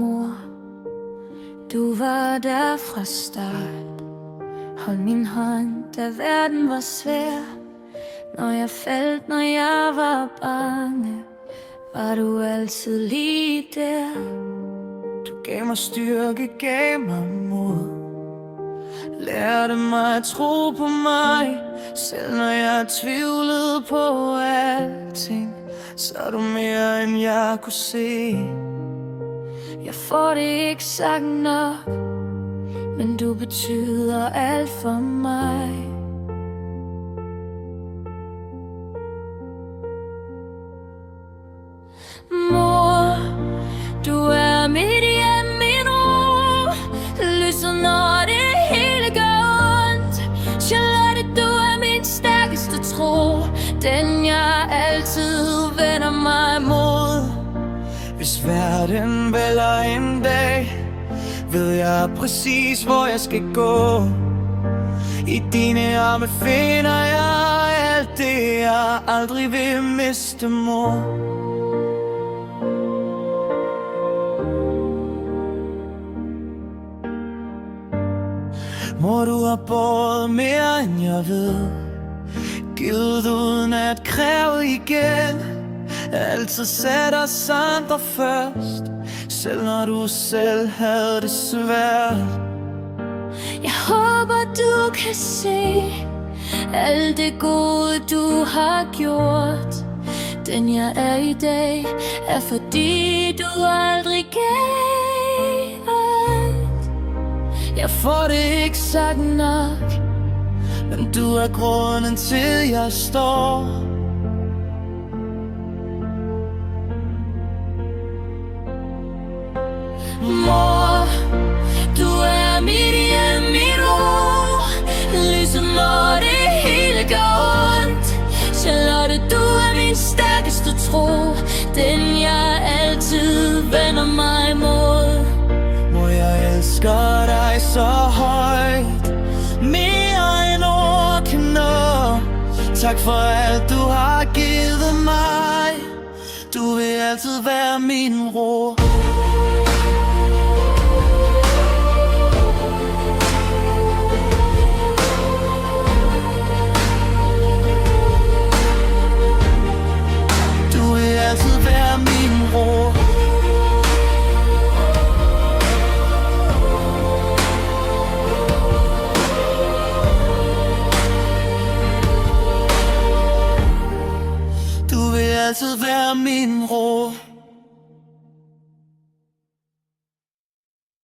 mor. Du var der fra start. Hold min hånd, da verden var svær. Når jeg faldt, når jeg var bange, var du altid lige der. Du gav mig styrke, gav mig mod. Lærte mig at tro på mig. Selv når jeg tvivlede på alting, så er du mere end jeg kunne se. Jeg får det ikke sagt nok, men du betyder alt for mig. Mor, du er mit hjem, min ro. Lyser når det hele gør ondt. Charlotte, du er min stærkeste tro. Den jeg altid vender mig mod. Hvis verden vælger en dag, ved jeg præcis hvor jeg skal gå. I dine arme finder jeg alt det jeg aldrig vil miste, mor. Mor, du har båret mere end jeg ved. Givet uden at kræve igen. Altid sat os andre først, selv når du selv havde det svært. Jeg håber du kan se alt det gode du har gjort. Den jeg er i dag, er fordi du aldrig gav alt. Jeg får det ikke sagt nok, men du er grunden til jeg står. Mor, du er mit hjem, min ro. Lyser når det hele gør ondt. Charlotte, du er min stærkeste tro. Den jeg altid vender mig mod. Mor, jeg elsker dig så højt, mere end ord kan nå. Tak for alt du har givet mig. Du vil altid være min ro. Altid være min ro. Du vil altid være min ro.